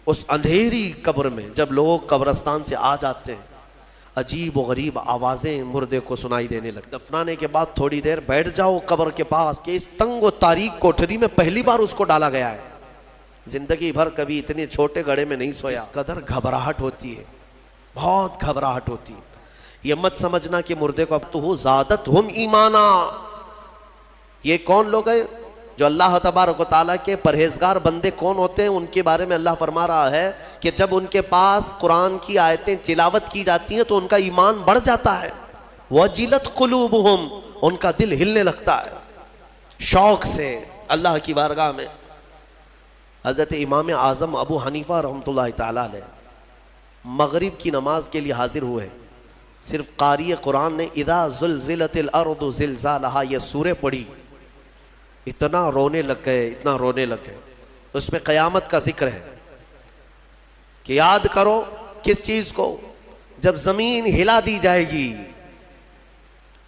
उस अंधेरी कब्र में जब लोग कब्रस्तान से आ जाते हैं, अजीब व गरीब आवाज़ें मुर्दे को सुनाई देने लगती। दफनाने के बाद थोड़ी देर बैठ जाओ कब्र के पास कि इस तंग व तारीक कोठरी में पहली बार उसको डाला गया है, जिंदगी भर कभी इतने छोटे गड्ढे में नहीं सोया। कदर घबराहट होती है, बहुत घबराहट होती है। ये मत समझना कि मुर्दे को अब तो हो ज़ादत हम ईमाना। ये कौन लोग हैं जो अल्लाह तबारक व तआला के परहेजगार बंदे कौन होते हैं? उनके बारे में अल्लाह फरमा रहा है कि जब उनके पास कुरान की आयतें तिलावत की जाती हैं तो उनका ईमान बढ़ जाता है। वजिलत कुलूबुहुम, उनका दिल हिलने लगता है शौक से अल्लाह की बारगाह में। हज़रत इमाम आज़म अबू हनीफा रहमतुल्लाह तआला अलैह मगरिब की नमाज के लिए हाजिर हुए। सिर्फ कारी कुरान ने इदा ज़ुलज़िलतिल अर्दु ज़िलज़ालहा ये सूरह पढ़ी, इतना रोने लग गए, इतना रोने लग गए। उसमें क़यामत का जिक्र है कि याद करो किस चीज़ को, जब ज़मीन हिला दी जाएगी,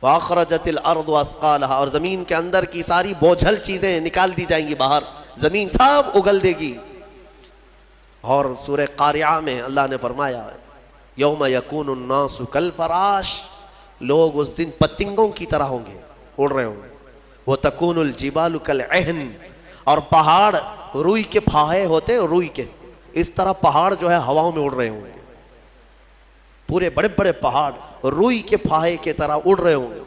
वाख़रजतिल अर्दु अस्क़ालहा, और ज़मीन के अंदर की सारी बोझल चीज़ें निकाल दी जाएंगी बाहर, ज़मीन सब उगल देगी। और सूरह क़ारिआ में अल्लाह ने फरमाया यौम यकूनुन्नासु कल फराश, लोग उस दिन पतंगों की तरह होंगे, उड़ रहे होंगे। वो तकूनुल जिबालु कल अहन, और पहाड़ रुई के फाहे होते हैं, रुई के इस तरह पहाड़ जो है हवाओं में उड़ रहे होंगे। पूरे बड़े बड़े पहाड़ रुई के फाहे के तरह उड़ रहे होंगे।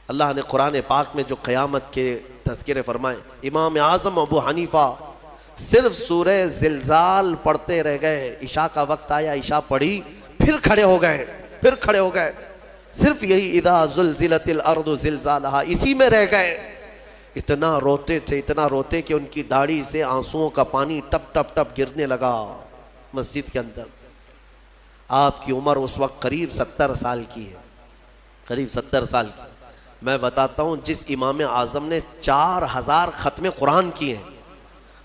अल्लाह ने कुरान पाक में जो क़यामत के तज़किरे फरमाए, इमाम आज़म अबू हनीफा सिर्फ सूरह ज़िलज़ाल पढ़ते रह गए। इशा का वक्त आया, इशा पढ़ी, फिर खड़े हो गए, फिर खड़े हो गए। सिर्फ यही इदा ज़ुलज़िलतिल अर्दु ज़िलज़ालहा, इसी में रह गए। इतना रोते थे, इतना रोते कि उनकी दाढ़ी से आंसुओं का पानी टप टप टप गिरने लगा मस्जिद के अंदर। आपकी उम्र उस वक्त करीब 70 साल की है, करीब 70 साल की। मैं बताता हूँ, जिस इमाम आज़म ने 4000 ख़त्म कुरान किए हैं,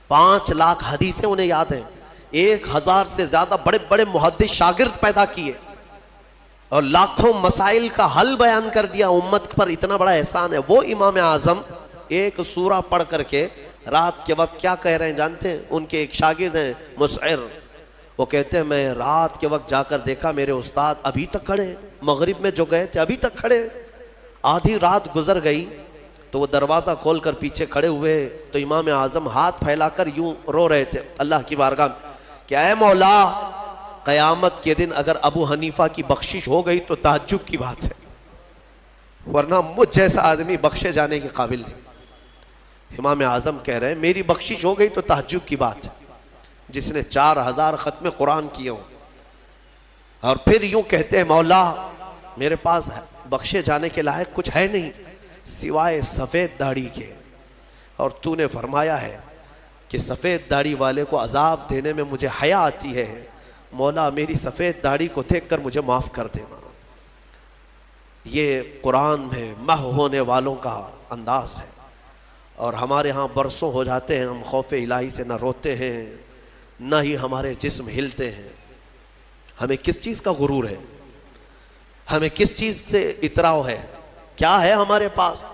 5 लाख हदीसें उन्हें याद हैं, 1000 से ज़्यादा बड़े बड़े मुहद्दिस शागिर्द पैदा किए और लाखों मसाइल का हल बयान कर दिया, उम्मत पर इतना बड़ा एहसान है। वो इमाम आज़म एक सूरा पढ़ करके रात के वक्त क्या कह रहे हैं जानते हैं? उनके एक शागिर्द हैं मुसइर, वो कहते हैं मैं रात के वक्त जाकर देखा मेरे उस्ताद अभी तक खड़े, मगरिब में जो गए थे अभी तक खड़े। आधी रात गुजर गई तो वो दरवाज़ा खोलकर पीछे खड़े हुए तो इमाम आज़म हाथ फैलाकर यूं रो रहे थे अल्लाह की बारगाह में, क्या है मौला, क़यामत के दिन अगर अबू हनीफा की बख्शिश हो गई तो ताज्जुब की बात है, वरना मुझ जैसा आदमी बख्शे जाने के काबिल नहीं। इमाम आज़म कह रहे हैं मेरी बख्शिश हो गई तो ताज्जुब की बात है, जिसने 4000 ख़त्म कुरान किए हों। और फिर यूं कहते हैं मौला मेरे पास बख्शे जाने के लायक कुछ है नहीं सिवाय सफ़ेद दाढ़ी के, और तूने फरमाया है कि सफ़ेद दाढ़ी वाले को अजाब देने में मुझे हया आती है, मौला मेरी सफ़ेद दाढ़ी को देखकर मुझे माफ़ कर देना। ये कुरान में मह होने वालों का अंदाज है। और हमारे यहाँ बरसों हो जाते हैं हम खौफ इलाही से न रोते हैं न ही हमारे जिस्म हिलते हैं। हमें किस चीज़ का गुरूर है, हमें किस चीज़ से इतराव है, क्या है हमारे पास?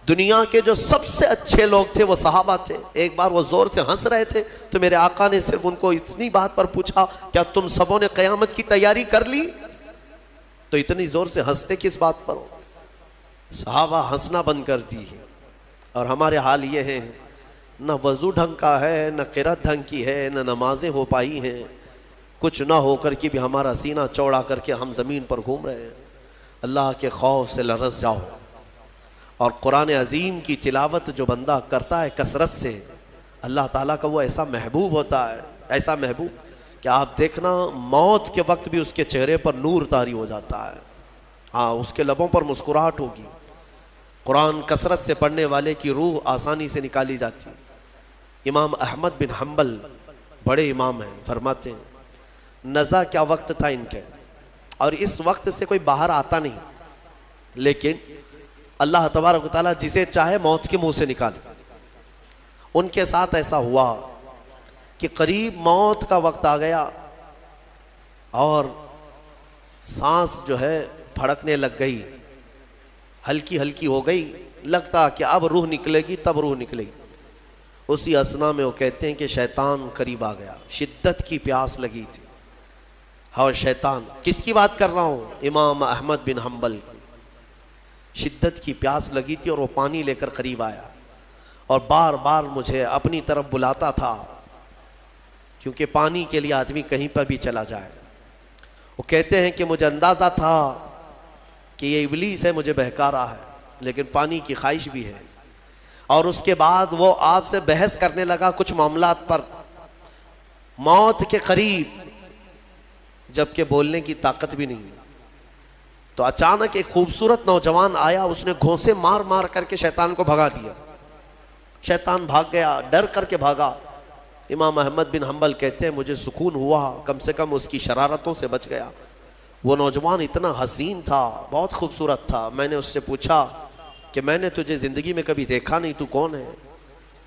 दुनिया के जो सबसे अच्छे लोग थे वो सहाबा थे। एक बार वो जोर से हंस रहे थे तो मेरे आका ने सिर्फ उनको इतनी बात पर पूछा, क्या तुम सबों ने क़यामत की तैयारी कर ली? तो इतनी जोर से हंसते किस बात पर हो? सहाबा हंसना बंद कर दी है। और हमारे हाल ये है, न वज़ू ढंग का है, न क़िरात ढंग की है, न नमाजें हो पाई हैं, कुछ ना होकर के भी हमारा सीना चौड़ा करके हम ज़मीन पर घूम रहे हैं। अल्लाह के खौफ से लरज़ जाओ। और कुरान अज़ीम की तिलावत जो बंदा करता है कसरत से, अल्लाह ताला का वो ऐसा महबूब होता है, ऐसा महबूब कि आप देखना मौत के वक्त भी उसके चेहरे पर नूर तारी हो जाता है। हाँ, उसके लबों पर मुस्कुराहट होगी। कुरान कसरत से पढ़ने वाले की रूह आसानी से निकाली जाती है। इमाम अहमद बिन हम्बल बड़े इमाम हैं, फरमाते हैं नज़ा क्या वक्त था इनके, और इस वक्त से कोई बाहर आता नहीं, लेकिन अल्लाह तबारक व तआला जिसे चाहे मौत के मुंह से निकाले। उनके साथ ऐसा हुआ कि करीब मौत का वक्त आ गया और सांस जो है फड़कने लग गई, हल्की हल्की हो गई, लगता कि अब रूह निकलेगी, तब रूह निकलेगी। उसी असना में वो कहते हैं कि शैतान करीब आ गया, शिद्दत की प्यास लगी थी। और शैतान, किसकी बात कर रहा हूँ? इमाम अहमद बिन हम्बल की। शिद्दत की प्यास लगी थी और वो पानी लेकर करीब आया और बार बार मुझे अपनी तरफ बुलाता था, क्योंकि पानी के लिए आदमी कहीं पर भी चला जाए। वो कहते हैं कि मुझे अंदाज़ा था कि ये इब्लीस है, मुझे बहका रहा है, लेकिन पानी की ख्वाहिश भी है। और उसके बाद वो आपसे बहस करने लगा कुछ मामलात पर, मौत के करीब, जबकि बोलने की ताकत भी नहीं। तो अचानक एक खूबसूरत नौजवान आया, उसने घोंसे मार मार करके शैतान को भगा दिया। शैतान भाग गया, डर करके भागा। इमाम अहमद बिन हम्बल कहते हैं मुझे सुकून हुआ, कम से कम उसकी शरारतों से बच गया। वो नौजवान इतना हसीन था, बहुत खूबसूरत था। मैंने उससे पूछा कि मैंने तुझे ज़िंदगी में कभी देखा नहीं, तू कौन है?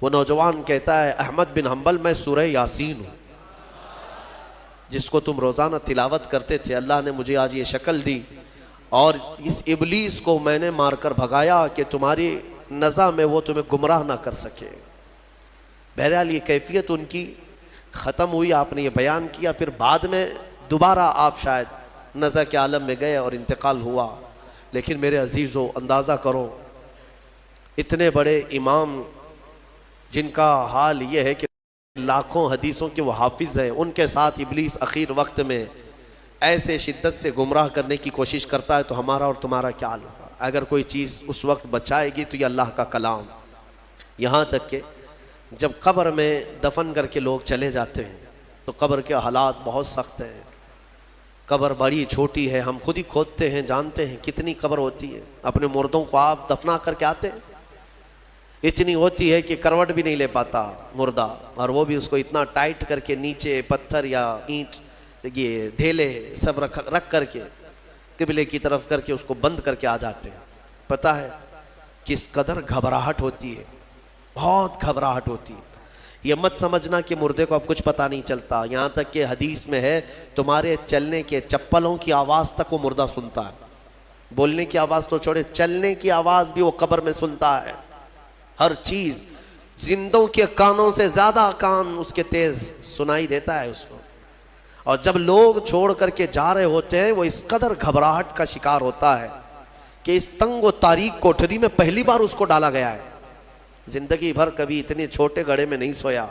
वो नौजवान कहता है अहमद बिन हम्बल, मैं सूरह यासीन हूँ, जिसको तुम रोज़ाना तिलावत करते थे। अल्लाह ने मुझे आज ये शक्ल दी और इस इब्लीस को मैंने मारकर भगाया कि तुम्हारी नज़ा में वो तुम्हें गुमराह ना कर सके। बहरहाल ये कैफियत उनकी ख़त्म हुई, आपने ये बयान किया। फिर बाद में दोबारा आप शायद नज़र के आलम में गए और इंतकाल हुआ। लेकिन मेरे अजीज़ों, अंदाज़ा करो, इतने बड़े इमाम जिनका हाल ये है कि लाखों हदीसों के वो हाफिज़ हैं, उनके साथ इब्लीस आखिर वक्त में ऐसे शिद्दत से गुमराह करने की कोशिश करता है, तो हमारा और तुम्हारा क्या हाल होगा? अगर कोई चीज़ उस वक्त बचाएगी तो ये अल्लाह का कलाम। यहाँ तक कि जब कब्र में दफन करके लोग चले जाते हैं तो कब्र के हालात बहुत सख्त हैं। कब्र बड़ी छोटी है, हम खुद ही खोदते हैं, जानते हैं कितनी कब्र होती है। अपने मुर्दों को आप दफना करके आते हैं, इतनी होती है कि करवट भी नहीं ले पाता मुर्दा, और वो भी उसको इतना टाइट करके नीचे पत्थर या ईंट, ये ढेले सब रख करके किबले की तरफ करके उसको बंद करके आ जाते हैं। पता है किस कदर घबराहट होती है, बहुत घबराहट होती है। ये मत समझना कि मुर्दे को अब कुछ पता नहीं चलता। यहाँ तक कि हदीस में है तुम्हारे चलने के चप्पलों की आवाज़ तक वो मुर्दा सुनता है। बोलने की आवाज़ तो छोड़े, चलने की आवाज़ भी वो कब्र में सुनता है। हर चीज़, जिंदों के कानों से ज़्यादा कान उसके तेज़ सुनाई देता है उसको। और जब लोग छोड़ करके जा रहे होते हैं, वो इस कदर घबराहट का शिकार होता है कि इस तंग व तारीक कोठरी में पहली बार उसको डाला गया है। जिंदगी भर कभी इतने छोटे गड्ढे में नहीं सोया।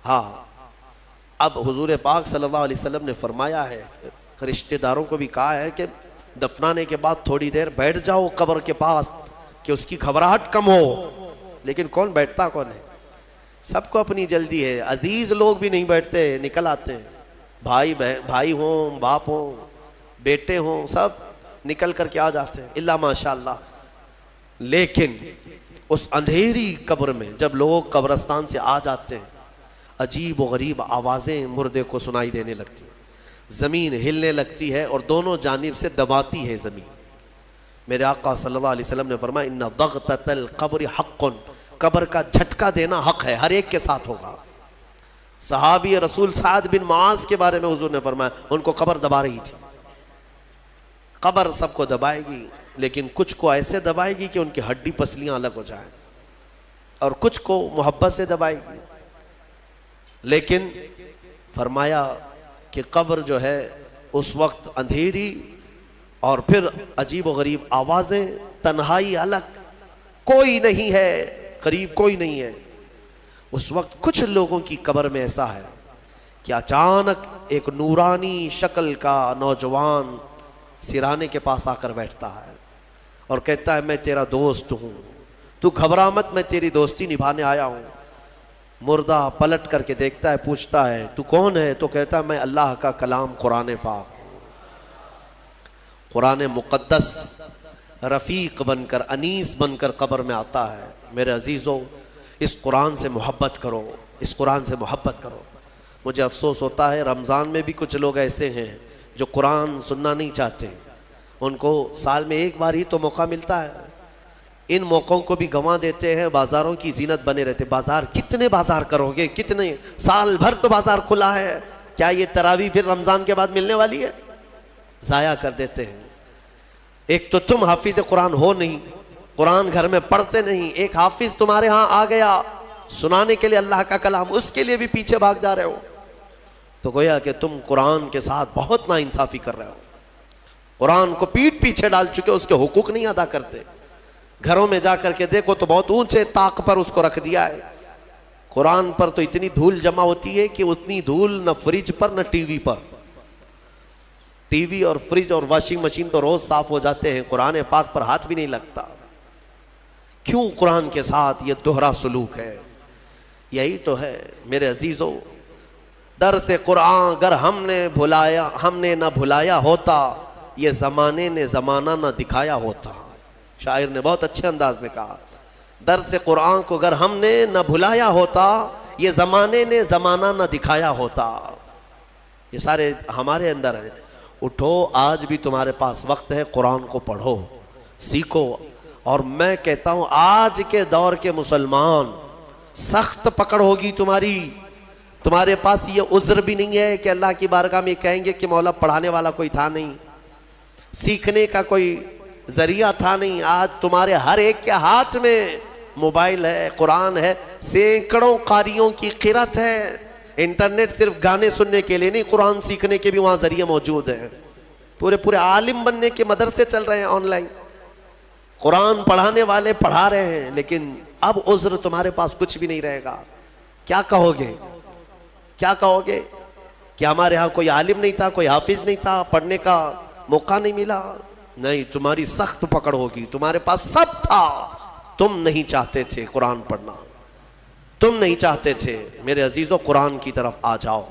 हाँ, अब हुजूर पाक सल्लल्लाहु अलैहि वसल्लम ने फरमाया है, रिश्तेदारों को भी कहा है कि दफनाने के बाद थोड़ी देर बैठ जाओ कब्र के पास कि उसकी घबराहट कम हो। लेकिन कौन बैठता, कौन है? सबको अपनी जल्दी है। अजीज लोग भी नहीं बैठते, निकल आते हैं। भाई हों, बाप हों, बेटे हों, सब निकल करके आ जाते हैं, इल्ला माशाअल्लाह। लेकिन उस अंधेरी कब्र में जब लोग कब्रस्तान से आ जाते हैं, अजीब व गरीब आवाज़ें मुर्दे को सुनाई देने लगती हैं, ज़मीन हिलने लगती है और दोनों जानिब से दबाती है ज़मीन। मेरे आका सल्लल्लाहु अलैहि वसल्लम ने फरमाया इन्ना दग़तल क़ब्र हक़्क़ुन, कब्र का झटका देना हक है, हर एक के साथ होगा। सहाबी रसूल साद बिन मुआज के बारे में हुजूर ने फरमाया उनको कब्र दबा रही थी। कब्र सबको दबाएगी, लेकिन कुछ को ऐसे दबाएगी कि उनकी हड्डी पसलियां अलग हो जाएं, और कुछ को मोहब्बत से दबाएगी। लेकिन फरमाया कि कब्र जो है उस वक्त अंधेरी और फिर अजीब व गरीब आवाज़ें, तन्हाई अलग, कोई नहीं है करीब, कोई नहीं है। उस वक्त कुछ लोगों की कब्र में ऐसा है कि अचानक एक नूरानी शक्ल का नौजवान सिराने के पास आकर बैठता है और कहता है मैं तेरा दोस्त हूँ, तू घबरा मत, मैं तेरी दोस्ती निभाने आया हूँ। मुर्दा पलट करके देखता है, पूछता है तू कौन है? तो कहता है मैं अल्लाह का कलाम कुरान पाक, कुरान मुक़द्दस रफ़ीक बनकर, अनीस बनकर कब्र में आता है। मेरे अजीज़ों, इस कुरान से मोहब्बत करो, इस कुरान से मोहब्बत करो। मुझे अफसोस होता है रमज़ान में भी कुछ लोग ऐसे हैं जो कुरान सुनना नहीं चाहते। उनको साल में एक बार ही तो मौका मिलता है, इन मौक़ों को भी गंवा देते हैं। बाज़ारों की जीनत बने रहते। बाज़ार कितने बाज़ार करोगे, कितने, साल भर तो बाज़ार खुला है, क्या ये तरावी फिर रमज़ान के बाद मिलने वाली है? ज़ाया कर देते हैं। एक तो तुम हाफिज़ कुरान हो नहीं, कुरान घर में पढ़ते नहीं। एक हाफिज़ तुम्हारे यहाँ आ गया, सुनाने के लिए अल्लाह का कलाम, उसके लिए भी पीछे भाग जा रहे हो। तो गोया कि तुम कुरान के साथ बहुत नाइंसाफी कर रहे हो। कुरान को पीठ पीछे डाल चुके, उसके हुकूक नहीं अदा करते। घरों में जाकर के देखो तो बहुत ऊंचे ताक पर उसको रख दिया है। कुरान पर तो इतनी धूल जमा होती है कि उतनी धूल न फ्रिज पर न टीवी पर। टीवी और फ्रिज और वॉशिंग मशीन तो रोज साफ हो जाते हैं, कुरान पाक पर हाथ भी नहीं लगता। क्यों? कुरान के साथ ये दोहरा सलूक है। यही तो है मेरे अजीजों, दर से कुरान अगर हमने न भुलाया होता, ये ज़माने ने ज़माना न दिखाया होता। शायर ने बहुत अच्छे अंदाज में कहा, दर से कुरान को अगर हमने न भुलाया होता, ये ज़माने ने ज़माना न दिखाया होता। ये सारे हमारे अंदर हैं। उठो, आज भी तुम्हारे पास वक्त है, कुरान को पढ़ो, सीखो। और मैं कहता हूँ आज के दौर के मुसलमान, सख्त पकड़ होगी तुम्हारी। तुम्हारे पास ये उज़्र भी नहीं है कि अल्लाह की बारगाह में कहेंगे कि मौला पढ़ाने वाला कोई था नहीं, सीखने का कोई जरिया था नहीं। आज तुम्हारे हर एक के हाथ में मोबाइल है, कुरान है, सैकड़ों कारियों की क़िरात है। इंटरनेट सिर्फ गाने सुनने के लिए नहीं, कुरान सीखने के भी वहाँ जरिए मौजूद हैं। पूरे पूरे आलिम बनने के मदरसे चल रहे हैं ऑनलाइन, कुरान पढ़ाने वाले पढ़ा रहे हैं। लेकिन अब उज़्र तुम्हारे पास कुछ भी नहीं रहेगा। क्या कहोगे? क्या कहोगे कि हमारे यहाँ कोई आलिम नहीं था, कोई हाफिज नहीं था, पढ़ने का मौका नहीं मिला? नहीं, तुम्हारी सख्त पकड़ होगी। तुम्हारे पास सब था, तुम नहीं चाहते थे कुरान पढ़ना, तुम नहीं चाहते थे। मेरे अजीजों, कुरान की तरफ आ जाओ।